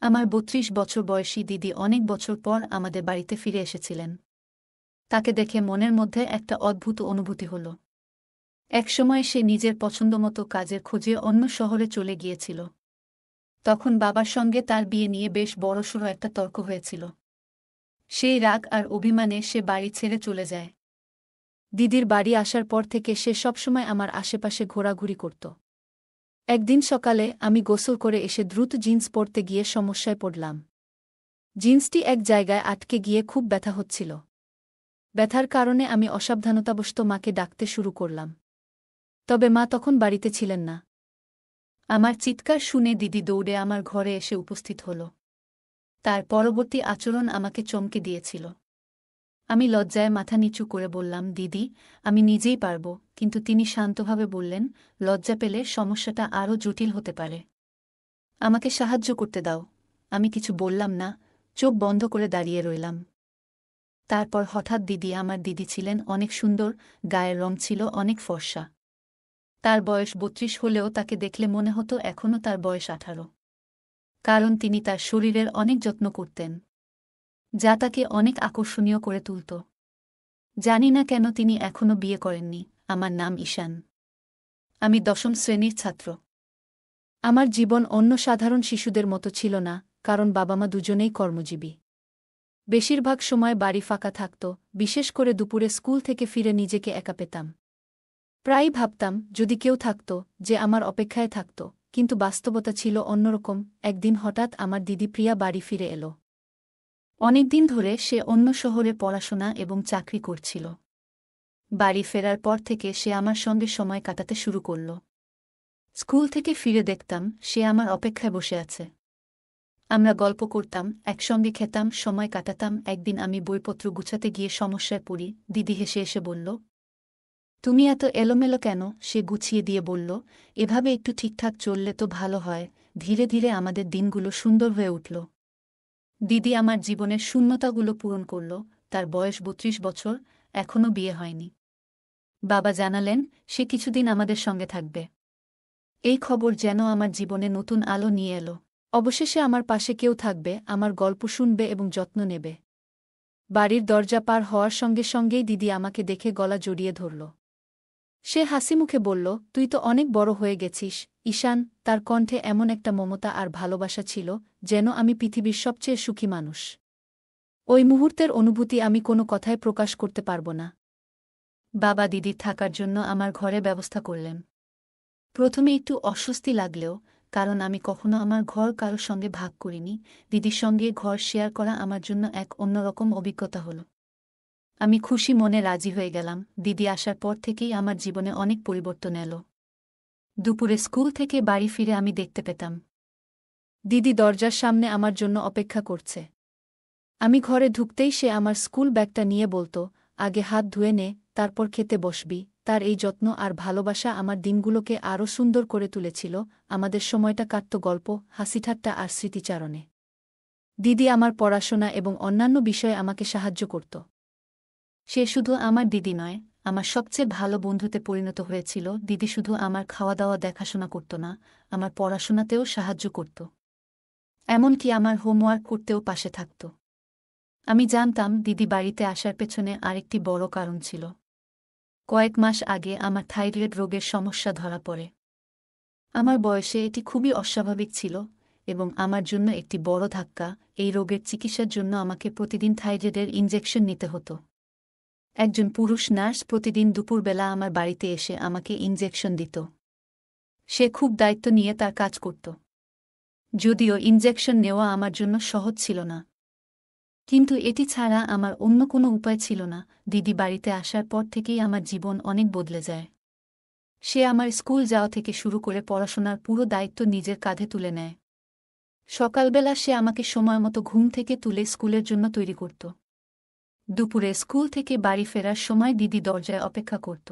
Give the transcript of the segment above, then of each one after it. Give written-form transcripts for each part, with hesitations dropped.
আমার ৩২ বছর বয়সী দিদি অনেক বছর পর আমাদের বাড়িতে ফিরে এসেছিলেন। তাকে দেখে মনের মধ্যে একটা অদ্ভুত অনুভূতি হল। একসময় সে নিজের পছন্দমতো কাজের খোঁজে অন্য শহরে চলে গিয়েছিল। তখন বাবার সঙ্গে তার বিয়ে নিয়ে বেশ বড়সড় একটা তর্ক হয়েছিল। সেই রাগ আর অভিমানে সে বাড়ি ছেড়ে চলে যায়। দিদির বাড়ি আসার পর থেকে সে সবসময় আমার আশেপাশে ঘোরাঘুরি করত। একদিন সকালে আমি গোসল করে এসে দ্রুত জিন্স পরতে গিয়ে সমস্যায় পড়লাম। জিন্সটি এক জায়গায় আটকে গিয়ে খুব ব্যথা হচ্ছিল। ব্যথার কারণে আমি অসাবধানতাবশত মাকে ডাকতে শুরু করলাম। তবে মা তখন বাড়িতে ছিলেন না। আমার চিৎকার শুনে দিদি দৌড়ে আমার ঘরে এসে উপস্থিত হল। তার পরবর্তী আচরণ আমাকে চমকে দিয়েছিল। আমি লজ্জায় মাথা নিচু করে বললাম, দিদি, আমি নিজেই পারব। কিন্তু তিনি শান্তভাবে বললেন, লজ্জা পেলে সমস্যাটা আরও জটিল হতে পারে। আমাকে সাহায্য করতে দাও। আমি কিছু বললাম না, চোখ বন্ধ করে দাঁড়িয়ে রইলাম। তারপর হঠাৎ আমার দিদি ছিলেন অনেক সুন্দর, গায়ের রং ছিল অনেক ফর্সা। তার বয়স ৩২ হলেও তাকে দেখলে মনে হতো এখনও তার বয়স ১৮। কারণ তিনি তার শরীরের অনেক যত্ন করতেন, যা তাকে অনেক আকর্ষণীয় করে তুলত। জানি না কেন তিনি এখনও বিয়ে করেননি। আমার নাম ঈশান। আমি ১০ম শ্রেণীর ছাত্র। আমার জীবন অন্য সাধারণ শিশুদের মতো ছিল না, কারণ বাবা মা দুজনেই কর্মজীবী। বেশিরভাগ সময় বাড়ি ফাঁকা থাকত, বিশেষ করে দুপুরে স্কুল থেকে ফিরে নিজেকে একা পেতাম। প্রায়ই ভাবতাম যদি কেউ থাকত, যে আমার অপেক্ষায় থাকত, কিন্তু বাস্তবতা ছিল অন্যরকম। একদিন হঠাৎ আমার দিদি প্রিয়া বাড়ি ফিরে এলো। অনেকদিন ধরে সে অন্য শহরে পড়াশোনা এবং চাকরি করছিল। বাড়ি ফেরার পর থেকে সে আমার সঙ্গে সময় কাটাতে শুরু করল। স্কুল থেকে ফিরে দেখতাম সে আমার অপেক্ষায় বসে আছে। আমরা গল্প করতাম, একসঙ্গে খেতাম, সময় কাটাতাম। একদিন আমি বইপত্র গুছাতে গিয়ে সমস্যায় পড়ি। দিদি হেসে এসে বলল, তুমি এত এলোমেলো কেন? সে গুছিয়ে দিয়ে বলল, এভাবে একটু ঠিকঠাক চললে তো ভালো হয়। ধীরে ধীরে আমাদের দিনগুলো সুন্দর হয়ে উঠল। দিদি আমার জীবনের শূন্যতাগুলো পূরণ করল। তার বয়স ৩২ বছর, এখনও বিয়ে হয়নি। বাবা জানালেন সে কিছুদিন আমাদের সঙ্গে থাকবে। এই খবর যেন আমার জীবনে নতুন আলো নিয়ে এলো। অবশেষে আমার পাশে কেউ থাকবে, আমার গল্প শুনবে এবং যত্ন নেবে। বাড়ির দরজা পার হওয়ার সঙ্গে সঙ্গেই দিদি আমাকে দেখে গলা জড়িয়ে ধরল। সে হাসিমুখে বলল, তুই তো অনেক বড় হয়ে গেছিস ঈশান। তার কণ্ঠে এমন একটা মমতা আর ভালোবাসা ছিল, যেন আমি পৃথিবীর সবচেয়ে সুখী মানুষ। ওই মুহূর্তের অনুভূতি আমি কোনো কথায় প্রকাশ করতে পারব না। বাবা দিদির থাকার জন্য আমার ঘরে ব্যবস্থা করলেন। প্রথমে একটু অস্বস্তি লাগলেও, কারণ আমি কখনো আমার ঘর কারোর সঙ্গে ভাগ করিনি। দিদির সঙ্গে ঘর শেয়ার করা আমার জন্য এক অন্যরকম অভিজ্ঞতা হল। আমি খুশি মনে রাজি হয়ে গেলাম। দিদি আসার পর থেকেই আমার জীবনে অনেক পরিবর্তন এলো। দুপুরে স্কুল থেকে বাড়ি ফিরে আমি দেখতে পেতাম দিদি দরজার সামনে আমার জন্য অপেক্ষা করছে। আমি ঘরে ঢুকতেই সে আমার স্কুল ব্যাগটা নিয়ে বলতো, আগে হাত ধুয়ে নে, তারপর খেতে বসবি। তার এই যত্ন আর ভালোবাসা আমার দিনগুলোকে আরও সুন্দর করে তুলেছিল। আমাদের সময়টা কাটত গল্প, হাসিঠাট্টা আর স্মৃতিচারণে। দিদি আমার পড়াশোনা এবং অন্যান্য বিষয়ে আমাকে সাহায্য করত। সে শুধু আমার দিদি নয়, আমার সবচেয়ে ভালো বন্ধুতে পরিণত হয়েছিল। দিদি শুধু আমার খাওয়া দাওয়া দেখাশোনা করত না, আমার পড়াশোনাতেও সাহায্য করত। এমনকি আমার হোমওয়ার্ক করতেও পাশে থাকত। আমি জানতাম দিদি বাড়িতে আসার পেছনে আরেকটি বড় কারণ ছিল। কয়েক মাস আগে আমার থাইরয়েড রোগের সমস্যা ধরা পড়ে। আমার বয়সে এটি খুবই অস্বাভাবিক ছিল এবং আমার জন্য একটি বড় ধাক্কা। এই রোগের চিকিৎসার জন্য আমাকে প্রতিদিন থাইরয়েডের ইনজেকশন নিতে হতো। একজন পুরুষ নার্স প্রতিদিন দুপুরবেলা আমার বাড়িতে এসে আমাকে ইনজেকশন দিত। সে খুব দায়িত্ব নিয়ে তার কাজ করত। যদিও ইনজেকশন নেওয়া আমার জন্য সহজ ছিল না, কিন্তু এটি ছাড়া আমার অন্য কোনো উপায় ছিল না। দিদি বাড়িতে আসার পর থেকেই আমার জীবন অনেক বদলে যায়। সে আমার স্কুল যাওয়া থেকে শুরু করে পড়াশোনার পুরো দায়িত্ব নিজের কাঁধে তুলে নেয়। সকালবেলা সে আমাকে সময়মতো ঘুম থেকে তুলে স্কুলের জন্য তৈরি করত। দুপুরে স্কুল থেকে বাড়ি ফেরার সময় দিদি দরজায় অপেক্ষা করত।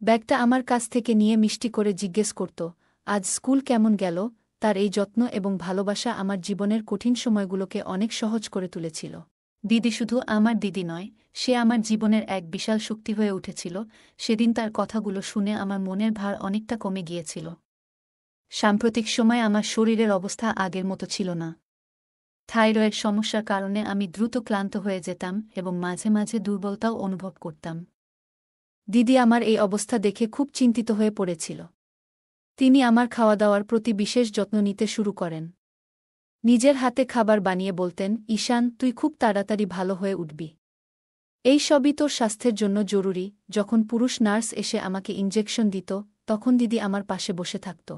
ব্যাগটা আমার কাছ থেকে নিয়ে মিষ্টি করে জিজ্ঞেস করত, আজ স্কুল কেমন গেল? তার এই যত্ন এবং ভালোবাসা আমার জীবনের কঠিন সময়গুলোকে অনেক সহজ করে তুলেছিল। দিদি শুধু আমার দিদি নয়, সে আমার জীবনের এক বিশাল শক্তি হয়ে উঠেছিল। সেদিন তার কথাগুলো শুনে আমার মনের ভার অনেকটা কমে গিয়েছিল। সাম্প্রতিক সময়ে আমার শরীরের অবস্থা আগের মতো ছিল না। থাইরয়েড সমস্যার কারণে আমি দ্রুত ক্লান্ত হয়ে যেতাম এবং মাঝে মাঝে দুর্বলতাও অনুভব করতাম। দিদি আমার এই অবস্থা দেখে খুব চিন্তিত হয়ে পড়েছিল। তিনি আমার খাওয়া দাওয়ার প্রতি বিশেষ যত্ন নিতে শুরু করেন। নিজের হাতে খাবার বানিয়ে বলতেন, ঈশান, তুই খুব তাড়াতাড়ি ভালো হয়ে উঠবি। এই সবই তোর স্বাস্থ্যের জন্য জরুরি। যখন পুরুষ নার্স এসে আমাকে ইনজেকশন দিত, তখন দিদি আমার পাশে বসে থাকত।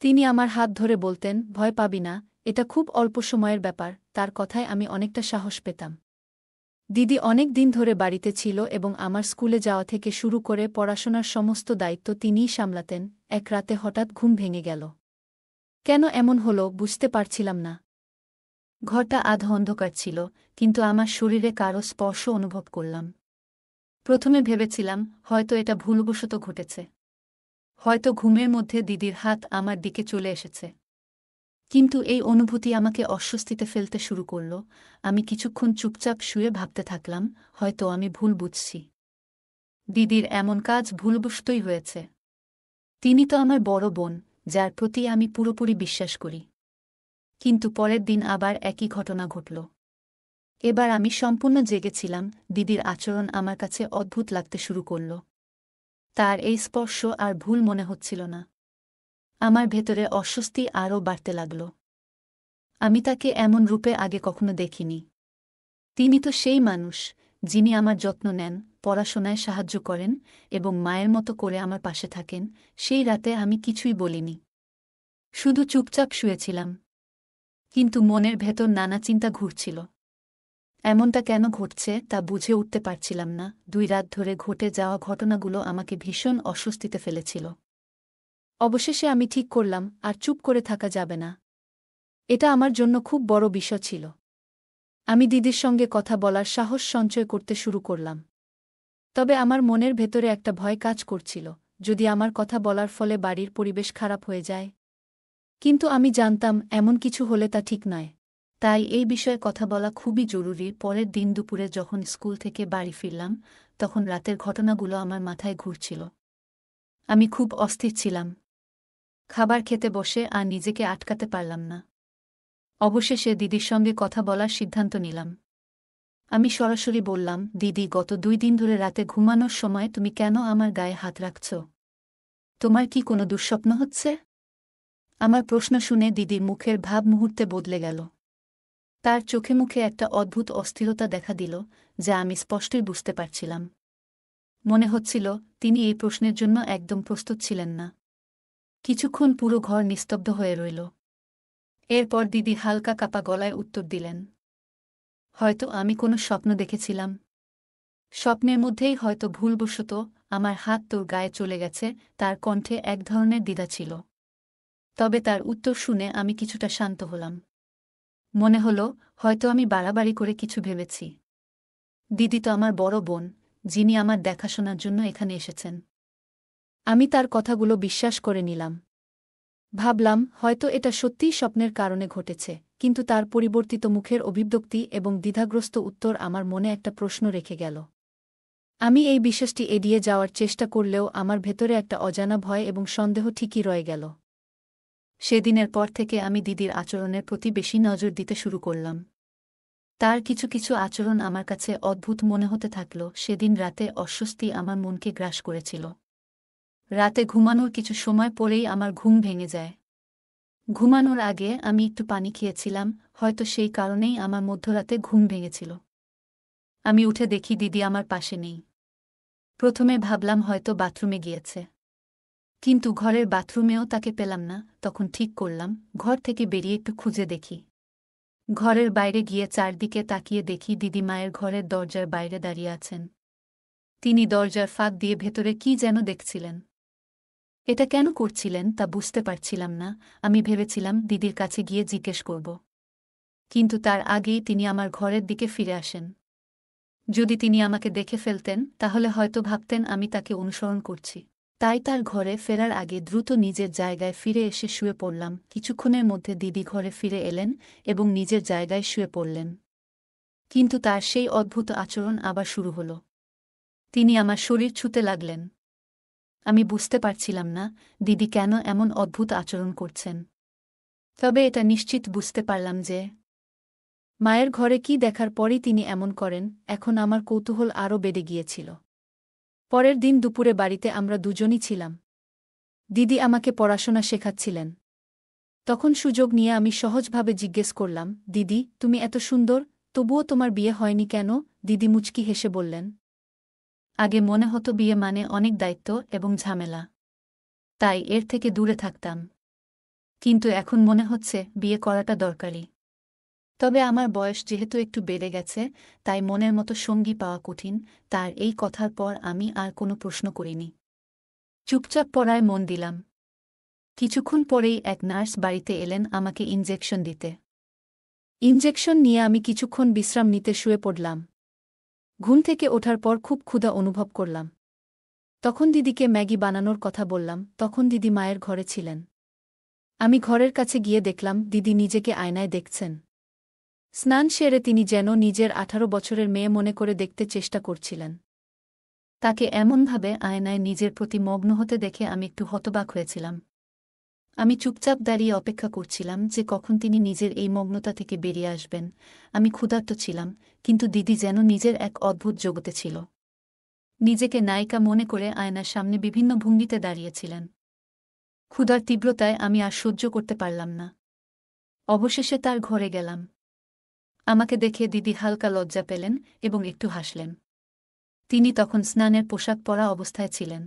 তিনি আমার হাত ধরে বলতেন, ভয় পাবি না, এটা খুব অল্প সময়ের ব্যাপার। তার কথায় আমি অনেকটা সাহস পেতাম। দিদি অনেক দিন ধরে বাড়িতে ছিল এবং আমার স্কুলে যাওয়া থেকে শুরু করে পড়াশোনার সমস্ত দায়িত্ব তিনিই সামলাতেন। এক রাতে হঠাৎ ঘুম ভেঙে গেল। কেন এমন হলো বুঝতে পারছিলাম না। ঘরটা আধা অন্ধকার ছিল, কিন্তু আমার শরীরে কারো স্পর্শ অনুভব করলাম। প্রথমে ভেবেছিলাম হয়তো এটা ভুলবশত ঘটেছে। হয়তো ঘুমের মধ্যে দিদির হাত আমার দিকে চলে এসেছে। কিন্তু এই অনুভূতি আমাকে অস্বস্তিতে ফেলতে শুরু করল। আমি কিছুক্ষণ চুপচাপ শুয়ে ভাবতে থাকলাম, হয়তো আমি ভুল বুঝছি। দিদির এমন কাজ ভুলবশতই হয়েছে। তিনি তো আমার বড় বোন, যার প্রতি আমি পুরোপুরি বিশ্বাস করি। কিন্তু পরের দিন আবার একই ঘটনা ঘটল। এবার আমি সম্পূর্ণ জেগেছিলাম। দিদির আচরণ আমার কাছে অদ্ভুত লাগতে শুরু করল। তার এই স্পর্শ আর ভুল মনে হচ্ছিল না। আমার ভেতরে অস্বস্তি আরও বাড়তে লাগল। আমি তাকে এমন রূপে আগে কখনো দেখিনি। তিনি তো সেই মানুষ, যিনি আমার যত্ন নেন, পড়াশোনায় সাহায্য করেন এবং মায়ের মতো করে আমার পাশে থাকেন। সেই রাতে আমি কিছুই বলিনি, শুধু চুপচাপ শুয়েছিলাম। কিন্তু মনের ভেতর নানা চিন্তা ঘুরছিল। এমনটা কেন ঘটছে তা বুঝে উঠতে পারছিলাম না। 2 রাত ধরে ঘটে যাওয়া ঘটনাগুলো আমাকে ভীষণ অস্বস্তিতে ফেলেছিল। অবশেষে আমি ঠিক করলাম, আর চুপ করে থাকা যাবে না। এটা আমার জন্য খুব বড় বিষয় ছিল। আমি দিদির সঙ্গে কথা বলার সাহস সঞ্চয় করতে শুরু করলাম। তবে আমার মনের ভেতরে একটা ভয় কাজ করছিল, যদি আমার কথা বলার ফলে বাড়ির পরিবেশ খারাপ হয়ে যায়। কিন্তু আমি জানতাম এমন কিছু হলে তা ঠিক নয়। তাই এই বিষয়ে কথা বলা খুবই জরুরি। পরের দিন দুপুরে যখন স্কুল থেকে বাড়ি ফিরলাম, তখন রাতের ঘটনাগুলো আমার মাথায় ঘুরছিল। আমি খুব অস্থির ছিলাম। খাবার খেতে বসে আর নিজেকে আটকাতে পারলাম না। অবশেষে দিদির সঙ্গে কথা বলার সিদ্ধান্ত নিলাম। আমি সরাসরি বললাম, দিদি, গত 2 দিন ধরে রাতে ঘুমানোর সময় তুমি কেন আমার গায়ে হাত রাখছ? তোমার কি কোনো দুঃস্বপ্ন হচ্ছে? আমার প্রশ্ন শুনে দিদির মুখের ভাব মুহূর্তে বদলে গেল। তার চোখে মুখে একটা অদ্ভুত অস্থিরতা দেখা দিল, যা আমি স্পষ্টই বুঝতে পারছিলাম। মনে হচ্ছিল তিনি এই প্রশ্নের জন্য একদম প্রস্তুত ছিলেন না। কিছুক্ষণ পুরো ঘর নিস্তব্ধ হয়ে রইল। এরপর দিদি হালকা কাঁপা গলায় উত্তর দিলেন, হয়তো আমি কোনো স্বপ্ন দেখেছিলাম। স্বপ্নের মধ্যেই হয়তো ভুলবশত আমার হাত তোর গায়ে চলে গেছে। তার কণ্ঠে এক ধরনের দ্বিধা ছিল। তবে তার উত্তর শুনে আমি কিছুটা শান্ত হলাম। মনে হলো হয়তো আমি বাড়াবাড়ি করে কিছু ভেবেছি। দিদি তো আমার বড় বোন, যিনি আমার দেখাশোনার জন্য এখানে এসেছেন। আমি তার কথাগুলো বিশ্বাস করে নিলাম। ভাবলাম হয়তো এটা সত্যিই স্বপ্নের কারণে ঘটেছে, কিন্তু তার পরিবর্তিত মুখের অভিব্যক্তি এবং দ্বিধাগ্রস্ত উত্তর আমার মনে একটা প্রশ্ন রেখে গেল। আমি এই বিশ্বাসটি এড়িয়ে যাওয়ার চেষ্টা করলেও আমার ভেতরে একটা অজানা ভয় এবং সন্দেহ ঠিকই রয়ে গেল। সেদিনের পর থেকে আমি দিদির আচরণের প্রতি বেশি নজর দিতে শুরু করলাম। তার কিছু কিছু আচরণ আমার কাছে অদ্ভুত মনে হতে থাকল। সেদিন রাতে অস্বস্তি আমার মনকে গ্রাস করেছিল। রাতে ঘুমানোর কিছু সময় পরেই আমার ঘুম ভেঙে যায়। ঘুমানোর আগে আমি একটু পানি খেয়েছিলাম, হয়তো সেই কারণেই আমার মধ্যরাতে ঘুম ভেঙেছিল। আমি উঠে দেখি দিদি আমার পাশে নেই। প্রথমে ভাবলাম হয়তো বাথরুমে গিয়েছে, কিন্তু ঘরের বাথরুমেও তাকে পেলাম না। তখন ঠিক করলাম ঘর থেকে বেরিয়ে একটু খুঁজে দেখি। ঘরের বাইরে গিয়ে চারদিকে তাকিয়ে দেখি দিদি মায়ের ঘরের দরজার বাইরে দাঁড়িয়ে আছেন। তিনি দরজার ফাঁক দিয়ে ভেতরে কি যেন দেখছিলেন। এটা কেন করছিলেন তা বুঝতে পারছিলাম না। আমি ভেবেছিলাম দিদির কাছে গিয়ে জিজ্ঞেস করব, কিন্তু তার আগেই তিনি আমার ঘরের দিকে ফিরে আসেন। যদি তিনি আমাকে দেখে ফেলতেন তাহলে হয়তো ভাবতেন আমি তাকে অনুসরণ করছি। তাই তার ঘরে ফেরার আগে দ্রুত নিজের জায়গায় ফিরে এসে শুয়ে পড়লাম। কিছুক্ষণের মধ্যে দিদি ঘরে ফিরে এলেন এবং নিজের জায়গায় শুয়ে পড়লেন। কিন্তু তার সেই অদ্ভুত আচরণ আবার শুরু হল। তিনি আমার শরীর ছুঁতে লাগলেন। আমি বুঝতে পারছিলাম না দিদি কেন এমন অদ্ভুত আচরণ করছেন। তবে এটা নিশ্চিত বুঝতে পারলাম যে মায়ের ঘরে কি দেখার পরই তিনি এমন করেন। এখন আমার কৌতূহল আরও বেড়ে গিয়েছিল। পরের দিন দুপুরে বাড়িতে আমরা দুজনই ছিলাম। দিদি আমাকে পড়াশোনা শেখাচ্ছিলেন। তখন সুযোগ নিয়ে আমি সহজভাবে জিজ্ঞেস করলাম, দিদি তুমি এত সুন্দর, তবুও তোমার বিয়ে হয়নি কেন? দিদি মুচকি হেসে বললেন, আগে মনে হতো বিয়ে মানে অনেক দায়িত্ব এবং ঝামেলা, তাই এর থেকে দূরে থাকতাম। কিন্তু এখন মনে হচ্ছে বিয়ে করাটা দরকারি। তবে আমার বয়স যেহেতু একটু বেড়ে গেছে, তাই মনের মতো সঙ্গী পাওয়া কঠিন। তার এই কথার পর আমি আর কোনো প্রশ্ন করিনি। চুপচাপ পড়ায় মন দিলাম। কিছুক্ষণ পরেই এক নার্স বাড়িতে এলেন আমাকে ইনজেকশন দিতে। ইনজেকশন নিয়ে আমি কিছুক্ষণ বিশ্রাম নিতে শুয়ে পড়লাম। ঘুম থেকে ওঠার পর খুব ক্ষুধা অনুভব করলাম। তখন দিদিকে ম্যাগি বানানোর কথা বললাম। তখন দিদি মায়ের ঘরে ছিলেন। আমি ঘরের কাছে গিয়ে দেখলাম দিদি নিজেকে আয়নায় দেখছেন। স্নান সেরে তিনি যেন নিজের 18 বছরের মেয়ে মনে করে দেখতে চেষ্টা করছিলেন। তাকে এমনভাবে আয়নায় নিজের প্রতি মগ্ন হতে দেখে আমি একটু হতবাক হয়েছিলাম। আমি চুপচাপ দাঁড়িয়ে অপেক্ষা করছিলাম যে কখন তিনি নিজের এই মগ্নতা থেকে বেরিয়ে আসবেন। আমি ক্ষুধার্ত ছিলাম, কিন্তু দিদি যেন নিজের এক অদ্ভুত জগতে ছিল। নিজেকে নায়িকা মনে করে আয়নার সামনে বিভিন্ন ভঙ্গিতে দাঁড়িয়েছিলেন। ক্ষুধার তীব্রতায় আমি আর সহ্য করতে পারলাম না। অবশেষে তার ঘরে গেলাম। আমাকে দেখে দিদি হালকা লজ্জা পেলেন এবং একটু হাসলেন। তিনি তখন স্নানের পোশাক পরা অবস্থায় ছিলেন।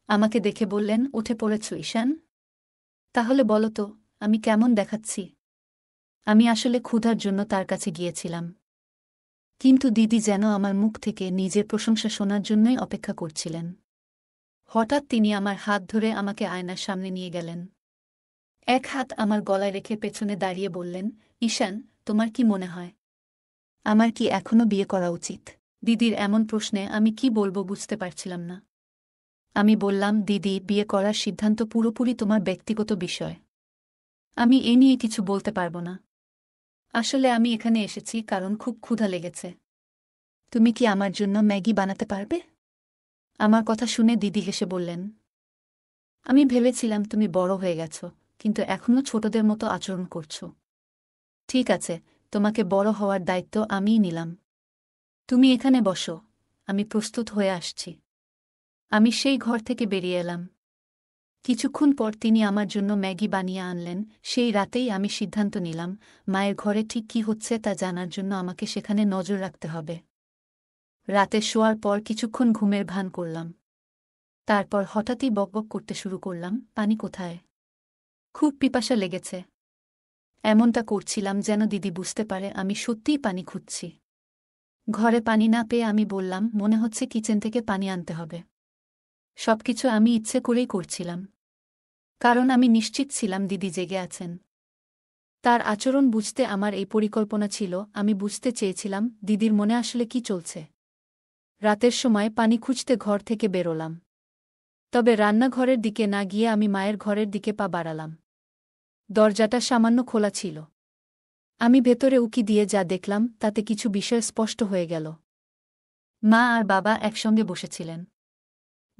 আমাকে দেখে বললেন, উঠে পড়েছ ঈশান? তাহলে বলো তো, আমি কেমন দেখাচ্ছি? আমি আসলে ক্ষুধার জন্য তার কাছে গিয়েছিলাম। কিন্তু দিদি যেন আমার মুখ থেকে নিজের প্রশংসা শোনার জন্যই অপেক্ষা করছিলেন। হঠাৎ তিনি আমার হাত ধরে আমাকে আয়নার সামনে নিয়ে গেলেন। এক হাত আমার গলায় রেখে পেছনে দাঁড়িয়ে বললেন, ঈশান, তোমার কি মনে হয় আমার কি এখনো বিয়ে করা উচিত? দিদির এমন প্রশ্নে আমি কি বলবো বুঝতে পারছিলাম না। আমি বললাম, দিদি, বিয়ে করার সিদ্ধান্ত পুরোপুরি তোমার ব্যক্তিগত বিষয়। আমি এ নিয়ে কিছু বলতে পারব না। আসলে আমি এখানে এসেছি কারণ খুব ক্ষুধা লেগেছে। তুমি কি আমার জন্য ম্যাগি বানাতে পারবে? আমার কথা শুনে দিদি হেসে বললেন, আমি ভেবেছিলাম তুমি বড় হয়ে গেছ, কিন্তু এখনও ছোটদের মতো আচরণ করছো। ঠিক আছে, তোমাকে বড় হওয়ার দায়িত্ব আমিই নিলাম। তুমি এখানে বসো, আমি প্রস্তুত হয়ে আসছি। আমি সেই ঘর থেকে বেরিয়ে এলাম। কিছুক্ষণ পর তিনি আমার জন্য ম্যাগি বানিয়ে আনলেন। সেই রাতেই আমি সিদ্ধান্ত নিলাম, মায়ের ঘরে ঠিক কী হচ্ছে তা জানার জন্য আমাকে সেখানে নজর রাখতে হবে। রাতে শোয়ার পর কিছুক্ষণ ঘুমের ভান করলাম। তারপর হঠাৎই বকবক করতে শুরু করলাম, পানি কোথায়? খুব পিপাসা লেগেছে। এমনটা করছিলাম যেন দিদি বুঝতে পারে আমি সত্যিই পানি খুঁজছি। ঘরে পানি না পেয়ে আমি বললাম, মনে হচ্ছে কিচেন থেকে পানি আনতে হবে। সবকিছু আমি ইচ্ছে করেই করছিলাম, কারণ আমি নিশ্চিত ছিলাম দিদি জেগে আছেন। তার আচরণ বুঝতে আমার এই পরিকল্পনা ছিল। আমি বুঝতে চেয়েছিলাম দিদির মনে আসলে কি চলছে। রাতের সময় পানি খুঁজতে ঘর থেকে বেরোলাম। তবে রান্নাঘরের দিকে না গিয়ে আমি মায়ের ঘরের দিকে পা বাড়ালাম। দরজাটা সামান্য খোলা ছিল। আমি ভেতরে উকি দিয়ে যা দেখলাম তাতে কিছু বিষয় স্পষ্ট হয়ে গেল। মা আর বাবা একসঙ্গে বসেছিলেন।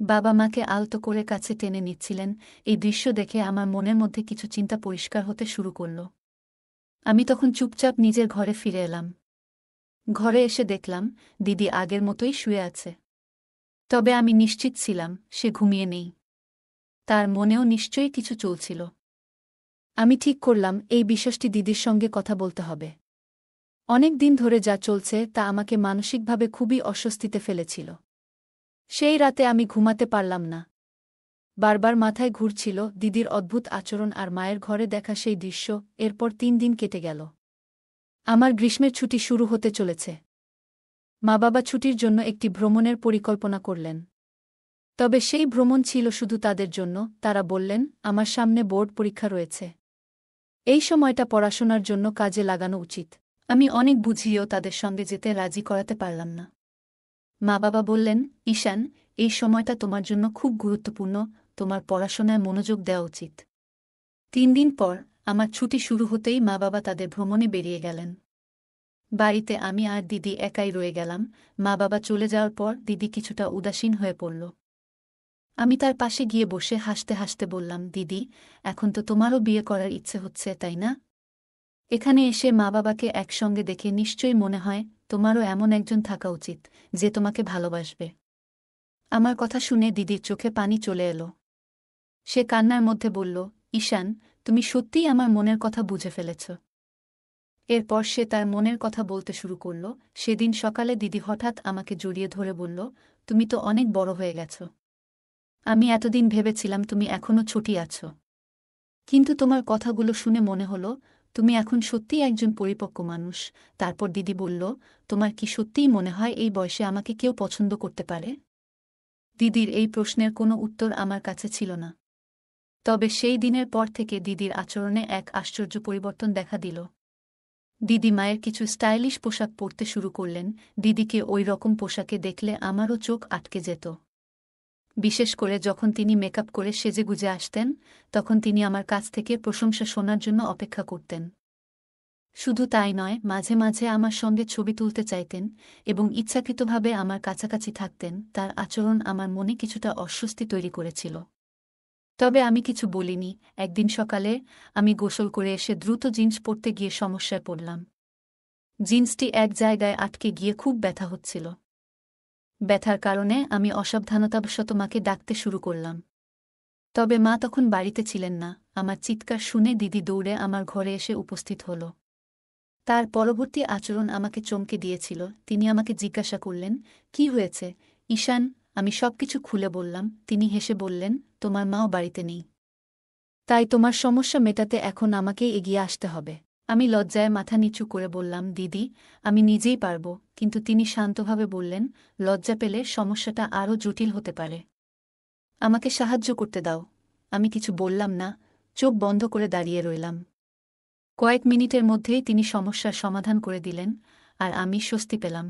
বাবা মাকে আলতো করে কাছে টেনে নিচ্ছিলেন। এই দৃশ্য দেখে আমার মনের মধ্যে কিছু চিন্তা পরিষ্কার হতে শুরু করল। আমি তখন চুপচাপ নিজের ঘরে ফিরে এলাম। ঘরে এসে দেখলাম দিদি আগের মতোই শুয়ে আছে। তবে আমি নিশ্চিত ছিলাম সে ঘুমিয়ে নেই। তার মনেও নিশ্চয়ই কিছু চলছিল। আমি ঠিক করলাম এই বিষয়টি দিদির সঙ্গে কথা বলতে হবে। অনেক দিন ধরে যা চলছে তা আমাকে মানসিকভাবে খুবই অস্বস্তিতে ফেলেছিল। সেই রাতে আমি ঘুমাতে পারলাম না। বারবার মাথায় ঘুরছিল দিদির অদ্ভুত আচরণ আর মায়ের ঘরে দেখা সেই দৃশ্য। এরপর 3 দিন কেটে গেল। আমার গ্রীষ্মের ছুটি শুরু হতে চলেছে। মা বাবা ছুটির জন্য একটি ভ্রমণের পরিকল্পনা করলেন। তবে সেই ভ্রমণ ছিল শুধু তাদের জন্য। তারা বললেন, আমার সামনে বোর্ড পরীক্ষা রয়েছে। এই সময়টা পড়াশোনার জন্য কাজে লাগানো উচিত। আমি অনেক বুঝিয়েও তাদের সঙ্গে যেতে রাজি করাতে পারলাম না। মা বাবা বললেন, ঈশান, এই সময়টা তোমার জন্য খুব গুরুত্বপূর্ণ, তোমার পড়াশোনায় মনোযোগ দেওয়া উচিত। 3 দিন পর আমার ছুটি শুরু হতেই মা বাবা তাদের ভ্রমণে বেরিয়ে গেলেন। বাড়িতে আমি আর দিদি একাই রয়ে গেলাম। মা বাবা চলে যাওয়ার পর দিদি কিছুটা উদাসীন হয়ে পড়ল। আমি তার পাশে গিয়ে বসে হাসতে হাসতে বললাম, দিদি, এখন তো তোমারও বিয়ে করার ইচ্ছে হচ্ছে, তাই না? এখানে এসে মা বাবাকে একসঙ্গে দেখে নিশ্চয়ই মনে হয় তোমারও এমন একজন থাকা উচিত যে তোমাকে ভালোবাসবে। আমার কথা শুনে দিদির চোখে পানি চলে এলো। সে কান্নার মধ্যে বলল, ঈশান, তুমি সত্যিই আমার মনের কথা বুঝে ফেলেছ। এরপর সে তার মনের কথা বলতে শুরু করল। সেদিন সকালে দিদি হঠাৎ আমাকে জড়িয়ে ধরে বলল, তুমি তো অনেক বড় হয়ে গেছ। আমি এতদিন ভেবেছিলাম তুমি এখনো ছোটই আছো। কিন্তু তোমার কথাগুলো শুনে মনে হলো তুমি এখন সত্যিই একজন পরিপক্ক মানুষ। তারপর দিদি বলল, তোমার কি সত্যিই মনে হয় এই বয়সে আমাকে কেউ পছন্দ করতে পারে? দিদির এই প্রশ্নের কোনো উত্তর আমার কাছে ছিল না। তবে সেই দিনের পর থেকে দিদির আচরণে এক আশ্চর্য পরিবর্তন দেখা দিল। দিদি মায়ের কিছু স্টাইলিশ পোশাক পরতে শুরু করলেন। দিদিকে ওই রকম পোশাকে দেখলে আমারও চোখ আটকে যেত। বিশেষ করে যখন তিনি মেকআপ করে সেজেগুজে আসতেন, তখন তিনি আমার কাছ থেকে প্রশংসা শোনার জন্য অপেক্ষা করতেন। শুধু তাই নয়, মাঝে মাঝে আমার সঙ্গে ছবি তুলতে চাইতেন এবং ইচ্ছাকৃতভাবে আমার কাছাকাছি থাকতেন। তার আচরণ আমার মনে কিছুটা অস্বস্তি তৈরি করেছিল। তবে আমি কিছু বলিনি। একদিন সকালে আমি গোসল করে এসে দ্রুত জিন্স পরতে গিয়ে সমস্যায় পড়লাম। জিন্সটি এক জায়গায় আটকে গিয়ে খুব ব্যথা হচ্ছিল। ব্যথার কারণে আমি অসাবধানতাবশত মাকে ডাকতে শুরু করলাম। তবে মা তখন বাড়িতে ছিলেন না। আমার চিৎকার শুনে দিদি দৌড়ে আমার ঘরে এসে উপস্থিত হল। তার পরবর্তী আচরণ আমাকে চমকে দিয়েছিল। তিনি আমাকে জিজ্ঞাসা করলেন, কি হয়েছে ঈশান? আমি সবকিছু খুলে বললাম। তিনি হেসে বললেন, তোমার মাও বাড়িতে নেই, তাই তোমার সমস্যা মেটাতে এখন আমাকেই এগিয়ে আসতে হবে। আমি লজ্জায় মাথা নিচু করে বললাম, দিদি, আমি নিজেই পারব। কিন্তু তিনি শান্তভাবে বললেন, লজ্জা পেলে সমস্যাটা আরও জটিল হতে পারে। আমাকে সাহায্য করতে দাও। আমি কিছু বললাম না, চোখ বন্ধ করে দাঁড়িয়ে রইলাম। কয়েক মিনিটের মধ্যেই তিনি সমস্যার সমাধান করে দিলেন, আর আমি স্বস্তি পেলাম।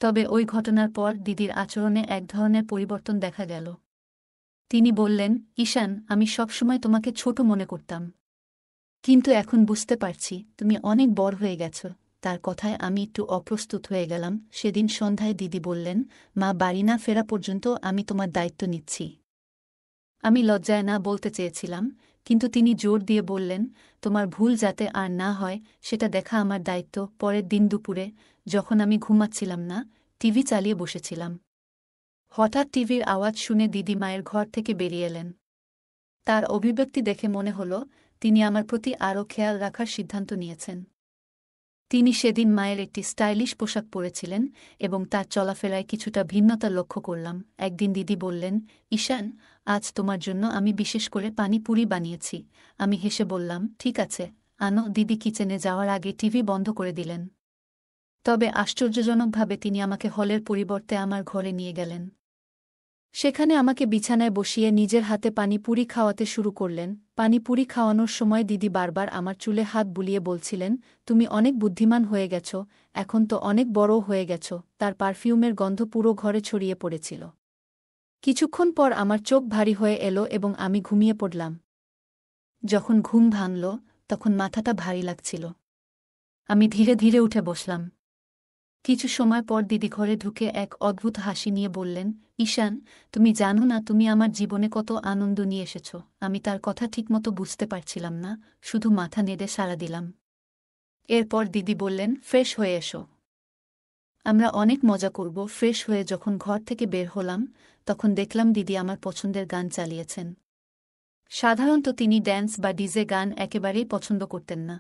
তবে ওই ঘটনার পর দিদির আচরণে এক ধরনের পরিবর্তন দেখা গেল। তিনি বললেন, ঈশান, আমি সবসময় তোমাকে ছোট মনে করতাম, কিন্তু এখন বুঝতে পারছি তুমি অনেক বড় হয়ে গেছ। তার কথায় আমি একটু অপ্রস্তুত হয়ে গেলাম। সেদিন সন্ধ্যায় দিদি বললেন, মা বাড়ি না ফেরা পর্যন্ত আমি তোমার দায়িত্ব নিচ্ছি। আমি লজ্জায় না বলতে চেয়েছিলাম, কিন্তু তিনি জোর দিয়ে বললেন, তোমার ভুল যাতে আর না হয় সেটা দেখা আমার দায়িত্ব। পরের দিন দুপুরে যখন আমি ঘুমাচ্ছিলাম না, টিভি চালিয়ে বসেছিলাম। হঠাৎ টিভির আওয়াজ শুনে দিদি মায়ের ঘর থেকে বেরিয়ে এলেন। তার অভিব্যক্তি দেখে মনে হল তিনি আমার প্রতি আরও খেয়াল রাখার সিদ্ধান্ত নিয়েছেন। তিনি সেদিন মায়ের একটি স্টাইলিশ পোশাক পরেছিলেন এবং তার চলাফেরায় কিছুটা ভিন্নতা লক্ষ্য করলাম। একদিন দিদি বললেন, ঈশান, আজ তোমার জন্য আমি বিশেষ করে পানিপুরি বানিয়েছি। আমি হেসে বললাম, ঠিক আছে, আনো। দিদি কিচেনে যাওয়ার আগে টিভি বন্ধ করে দিলেন। তবে আশ্চর্যজনকভাবে তিনি আমাকে হলের পরিবর্তে আমার ঘরে নিয়ে গেলেন। সেখানে আমাকে বিছানায় বসিয়ে নিজের হাতে পানিপুরি খাওয়াতে শুরু করলেন। পানিপুরি খাওয়ানোর সময় দিদি বারবার আমার চুলে হাত বুলিয়ে বলছিলেন, তুমি অনেক বুদ্ধিমান হয়ে গেছ, এখন তো অনেক বড়ও হয়ে গেছ। তার পারফিউমের গন্ধ পুরো ঘরে ছড়িয়ে পড়েছিল। কিছুক্ষণ পর আমার চোখ ভারী হয়ে এলো এবং আমি ঘুমিয়ে পড়লাম। যখন ঘুম ভাঙল, তখন মাথাটা ভারী লাগছিল। আমি ধীরে ধীরে উঠে বসলাম। কিছু সময় পর দিদি ঘরে ঢুকে এক অদ্ভুত হাসি নিয়ে বললেন, ঈশান, তুমি জানো না তুমি আমার জীবনে কত আনন্দ নিয়ে এসেছ। আমি তার কথা ঠিকমতো বুঝতে পারছিলাম না, শুধু মাথা নেড়ে সাড়া দিলাম। এরপর দিদি বললেন, ফ্রেশ হয়ে এসো, আমরা অনেক মজা করব। ফ্রেশ হয়ে যখন ঘর থেকে বের হলাম, তখন দেখলাম দিদি আমার পছন্দের গান চালিয়েছেন। সাধারণত তিনি ড্যান্স বা ডিজে গান একেবারেই পছন্দ করতেন না,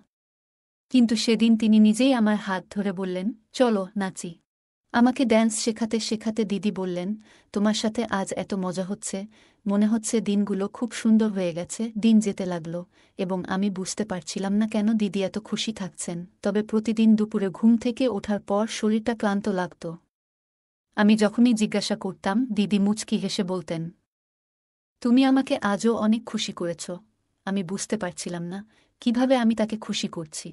কিন্তু সেদিন তিনি নিজেই আমার হাত ধরে বললেন, চলো নাচি। আমাকে ড্যান্স শেখাতে শেখাতে দিদি বললেন, তোমার সাথে আজ এত মজা হচ্ছে, মনে হচ্ছে দিনগুলো খুব সুন্দর হয়ে গেছে। দিন যেতে লাগলো এবং আমি বুঝতে পারছিলাম না কেন দিদি এত খুশি থাকছেন। তবে প্রতিদিন দুপুরে ঘুম থেকে ওঠার পর শরীরটা ক্লান্ত লাগত। আমি যখনই জিজ্ঞাসা করতাম, দিদি মুচকি হেসে বলতেন, তুমি আমাকে আজও অনেক খুশি করেছ। আমি বুঝতে পারছিলাম না কিভাবে আমি তাকে খুশি করছি।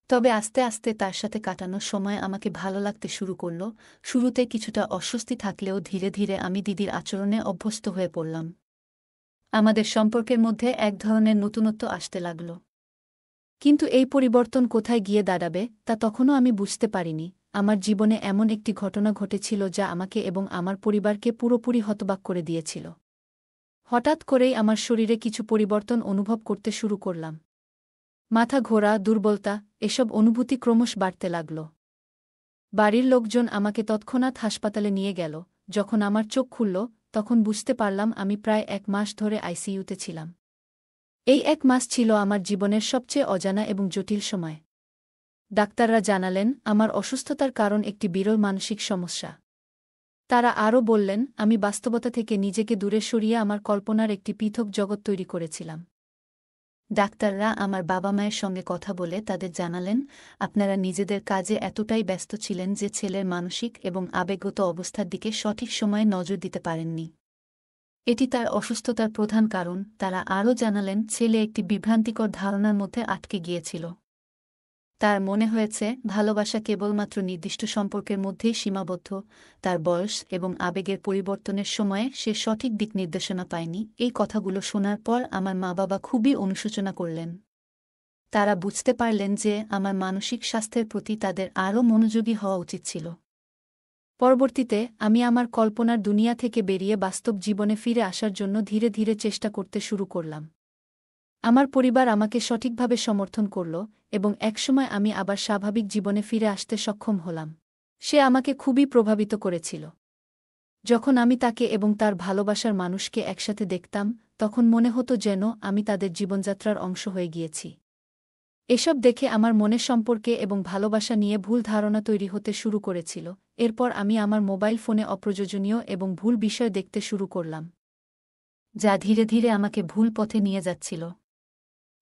তবে আস্তে আস্তে তার সাথে কাটানোর সময় আমাকে ভালো লাগতে শুরু করল। শুরুতে কিছুটা অস্বস্তি থাকলেও ধীরে ধীরে আমি দিদির আচরণে অভ্যস্ত হয়ে পড়লাম। আমাদের সম্পর্কের মধ্যে এক ধরনের নতুনত্ব আসতে লাগল। কিন্তু এই পরিবর্তন কোথায় গিয়ে দাঁড়াবে তা তখনও আমি বুঝতে পারিনি। আমার জীবনে এমন একটি ঘটনা ঘটেছিল যা আমাকে এবং আমার পরিবারকে পুরোপুরি হতবাক করে দিয়েছিল। হঠাৎ করেই আমার শরীরে কিছু পরিবর্তন অনুভব করতে শুরু করলাম। মাথা ঘোরা, দুর্বলতা, এসব অনুভূতি ক্রমশ বাড়তে লাগল। বাড়ির লোকজন আমাকে তৎক্ষণাৎ হাসপাতালে নিয়ে গেল। যখন আমার চোখ খুলল, তখন বুঝতে পারলাম আমি প্রায় 1 মাস ধরে আইসিইউতে ছিলাম। এই 1 মাস ছিল আমার জীবনের সবচেয়ে অজানা এবং জটিল সময়। ডাক্তাররা জানালেন আমার অসুস্থতার কারণ একটি বিরল মানসিক সমস্যা। তারা আরও বললেন আমি বাস্তবতা থেকে নিজেকে দূরে সরিয়ে আমার কল্পনার একটি পৃথক জগৎ তৈরি করেছিলাম। ডাক্তাররা আমার বাবা মায়ের সঙ্গে কথা বলে তাদের জানালেন আপনারা নিজেদের কাজে এতটাই ব্যস্ত ছিলেন যে ছেলের মানসিক এবং আবেগগত অবস্থার দিকে সঠিক সময়ে নজর দিতে পারেননি। এটি তার অসুস্থতার প্রধান কারণ। তারা আরও জানালেন ছেলে একটি বিভ্রান্তিকর ধারণার মধ্যে আটকে গিয়েছিল। তার মনে হয়েছে ভালোবাসা কেবলমাত্র নির্দিষ্ট সম্পর্কের মধ্যেই সীমাবদ্ধ। তার বয়স এবং আবেগের পরিবর্তনের সময়ে সে সঠিক দিক নির্দেশনা পায়নি। এই কথাগুলো শোনার পর আমার মা-বাবা খুবই অনুশোচনা করলেন। তারা বুঝতে পারলেন যে আমার মানসিক স্বাস্থ্যের প্রতি তাদের আরও মনোযোগী হওয়া উচিত ছিল। পরবর্তীতে আমি আমার কল্পনার দুনিয়া থেকে বেরিয়ে বাস্তব জীবনে ফিরে আসার জন্য ধীরে ধীরে চেষ্টা করতে শুরু করলাম। আমার পরিবার আমাকে সঠিকভাবে সমর্থন করল এবং একসময় আমি আবার স্বাভাবিক জীবনে ফিরে আসতে সক্ষম হলাম। সে আমাকে খুবই প্রভাবিত করেছিল। যখন আমি তাকে এবং তার ভালোবাসার মানুষকে একসাথে দেখতাম, তখন মনে হতো যেন আমি তাদের জীবনযাত্রার অংশ হয়ে গিয়েছি। এসব দেখে আমার মনের সম্পর্কে এবং ভালোবাসা নিয়ে ভুল ধারণা তৈরি হতে শুরু করেছিল। এরপর আমি আমার মোবাইল ফোনে অপ্রয়োজনীয় এবং ভুল বিষয় দেখতে শুরু করলাম, যা ধীরে ধীরে আমাকে ভুল পথে নিয়ে যাচ্ছিল।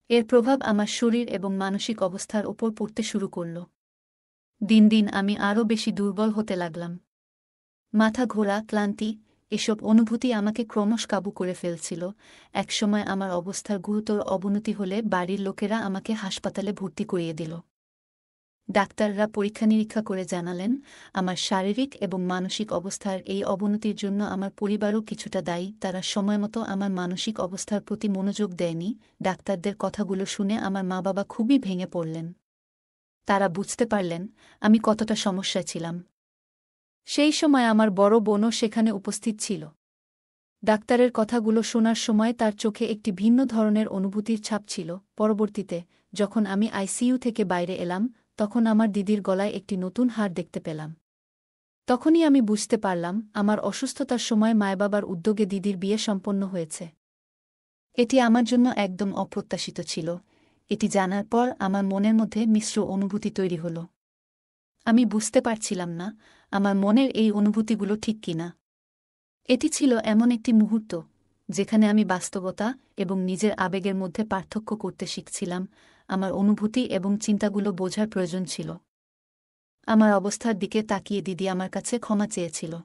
এর প্রভাব আমার শরীর এবং মানসিক অবস্থার ওপর পড়তে শুরু করল। দিন দিন আমি আরও বেশি দুর্বল হতে লাগলাম। মাথা ঘোরা, ক্লান্তি, এসব অনুভূতি আমাকে ক্রমশ কাবু করে ফেলছিল। একসময় আমার অবস্থার গুরুতর অবনতি হলে বাড়ির লোকেরা আমাকে হাসপাতালে ভর্তি করিয়ে দিল। ডাক্তাররা পরীক্ষা নিরীক্ষা করে জানালেন আমার শারীরিক এবং মানসিক অবস্থার এই অবনতির জন্য আমার পরিবারও কিছুটা দায়ী। তারা সময়মতো আমার মানসিক অবস্থার প্রতি মনোযোগ দেয়নি। ডাক্তারদের কথাগুলো শুনে আমার মা-বাবা খুবই ভেঙে পড়লেন। তারা বুঝতে পারলেন আমি কতটা সমস্যায় ছিলাম। সেই সময় আমার বড় বোনও সেখানে উপস্থিত ছিল। ডাক্তারের কথাগুলো শোনার সময় তার চোখে একটি ভিন্ন ধরনের অনুভূতির ছাপ ছিল। পরবর্তীতে যখন আমি আইসিইউ থেকে বাইরে এলাম, তখন আমার দিদির গলায় একটি নতুন হাড় দেখতে পেলাম। তখনই আমি বুঝতে পারলাম আমার অসুস্থতার সময় মায়-বাবার উদ্যোগে দিদির বিয়ে সম্পন্ন হয়েছে। এটি আমার জন্য একদম অপ্রত্যাশিত ছিল। এটি জানার পর আমার মনের মধ্যে মিশ্র অনুভূতি তৈরি হল। আমি বুঝতে পারছিলাম না আমার মনের এই অনুভূতিগুলো ঠিক কিনা। এটি ছিল এমন একটি মুহূর্ত যেখানে আমি বাস্তবতা এবং নিজের আবেগের মধ্যে পার্থক্য করতে শিখছিলাম। আমার অনুভূতি এবং চিন্তাগুলো বোঝার প্রয়োজন ছিল। আমার অবস্থার দিকে তাকিয়ে দিদি আমার কাছে ক্ষমা চেয়েছিল।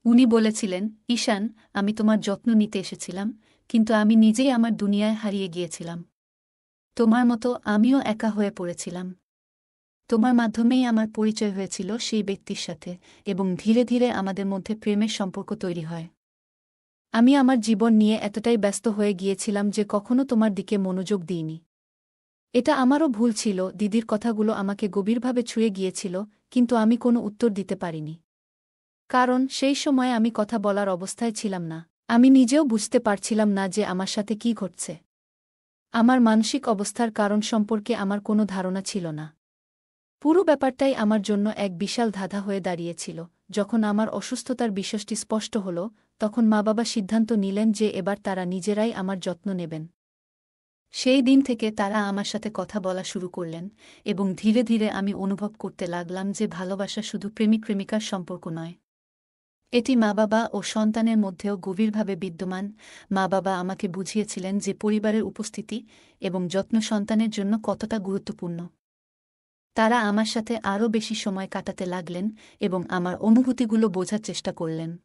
উনি বলেছিলেন, ঈশান, আমি তোমার যত্ন নিতে এসেছিলাম, কিন্তু আমি নিজেই আমার দুনিয়ায় হারিয়ে গিয়েছিলাম। তোমার মতো আমিও একা হয়ে পড়েছিলাম। তোমার মাধ্যমেই আমার পরিচয় হয়েছিল সেই ব্যক্তির সাথে এবং ধীরে ধীরে আমাদের মধ্যে প্রেমের সম্পর্ক তৈরি হয়। আমি আমার জীবন নিয়ে এতটাই ব্যস্ত হয়ে গিয়েছিলাম যে কখনো তোমার দিকে মনোযোগ দিইনি। এটা আমারও ভুল ছিল। দিদির কথাগুলো আমাকে গভীরভাবে ছুঁয়ে গিয়েছিল, কিন্তু আমি কোনো উত্তর দিতে পারিনি। কারণ সেই সময় আমি কথা বলার অবস্থায় ছিলাম না। আমি নিজেও বুঝতে পারছিলাম না যে আমার সাথে কী ঘটছে। আমার মানসিক অবস্থার কারণ সম্পর্কে আমার কোনো ধারণা ছিল না। পুরো ব্যাপারটাই আমার জন্য এক বিশাল ধাঁধা হয়ে দাঁড়িয়েছিল। যখন আমার অসুস্থতার বিষয়টি স্পষ্ট হল, তখন মা-বাবা সিদ্ধান্ত নিলেন যে এবার তারা নিজেরাই আমার যত্ন নেবেন। সেই দিন থেকে তারা আমার সাথে কথা বলা শুরু করলেন এবং ধীরে ধীরে আমি অনুভব করতে লাগলাম যে ভালোবাসা শুধু প্রেমিক-প্রেমিকার সম্পর্ক নয়। এটি মা-বাবা ও সন্তানের মধ্যেও গভীরভাবে বিদ্যমান। মা-বাবা আমাকে বুঝিয়েছিলেন যে পরিবারের উপস্থিতি এবং যত্ন সন্তানের জন্য কতটা গুরুত্বপূর্ণ। তারা আমার সাথে আরও বেশি সময় কাটাতে লাগলেন এবং আমার অনুভূতিগুলো বোঝার চেষ্টা করলেন।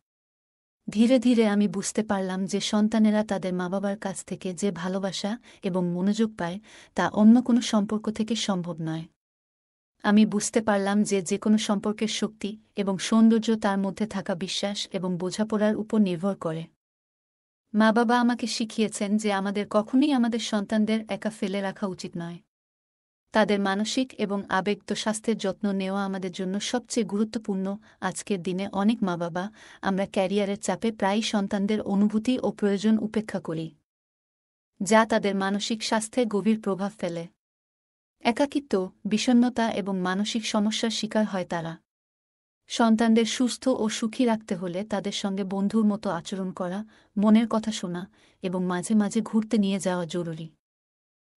ধীরে ধীরে আমি বুঝতে পারলাম যে সন্তানেরা তাদের মা-বাবার কাছ থেকে যে ভালোবাসা এবং মনোযোগ পায় তা অন্য কোনো সম্পর্ক থেকে সম্ভব নয়। আমি বুঝতে পারলাম যে যেকোনো সম্পর্কের শক্তি এবং সৌন্দর্য তার মধ্যে থাকা বিশ্বাস এবং বোঝাপড়ার উপর নির্ভর করে। মা-বাবা আমাকে শিখিয়েছেন যে আমাদের কখনোই আমাদের সন্তানদের একা ফেলে রাখা উচিত নয়। তাদের মানসিক এবং আবেগত স্বাস্থ্যের যত্ন নেওয়া আমাদের জন্য সবচেয়ে গুরুত্বপূর্ণ। আজকের দিনে অনেক মা-বাবা আমরা ক্যারিয়ারের চাপে প্রায়ই সন্তানদের অনুভূতি ও প্রয়োজন উপেক্ষা করি, যা তাদের মানসিক স্বাস্থ্যে গভীর প্রভাব ফেলে। একাকিত্ব, বিষণ্ণতা এবং মানসিক সমস্যার শিকার হয় তারা। সন্তানদের সুস্থ ও সুখী রাখতে হলে তাদের সঙ্গে বন্ধুর মতো আচরণ করা, মনের কথা শোনা এবং মাঝে মাঝে ঘুরতে নিয়ে যাওয়া জরুরি।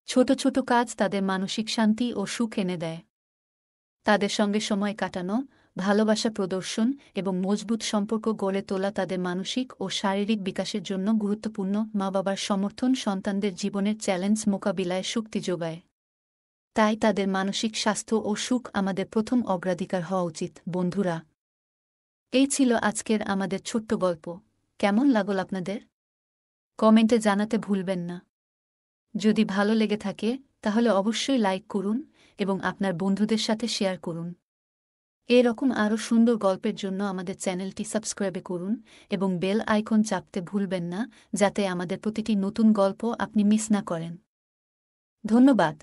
ছোট ছোট কাজ তাদের মানসিক শান্তি ও সুখ এনে দেয়। তাদের সঙ্গে সময় কাটানো, ভালোবাসা প্রদর্শন এবং মজবুত সম্পর্ক গড়ে তোলা তাদের মানসিক ও শারীরিক বিকাশের জন্য গুরুত্বপূর্ণ। মা-বাবার সমর্থন সন্তানদের জীবনের চ্যালেঞ্জ মোকাবিলায় শক্তি যোগায়। তাই তাদের মানসিক স্বাস্থ্য ও সুখ আমাদের প্রথম অগ্রাধিকার হওয়া উচিত। বন্ধুরা, এই ছিল আজকের আমাদের ছোট্ট গল্প। কেমন লাগল আপনাদের? কমেন্টে জানাতে ভুলবেন না। যদি ভালো লেগে থাকে তাহলে অবশ্যই লাইক করুন এবং আপনার বন্ধুদের সাথে শেয়ার করুন। এরকম আরও সুন্দর গল্পের জন্য আমাদের চ্যানেলটি সাবস্ক্রাইব করুন এবং বেল আইকন চাপতে ভুলবেন না, যাতে আমাদের প্রতিটি নতুন গল্প আপনি মিস না করেন। ধন্যবাদ।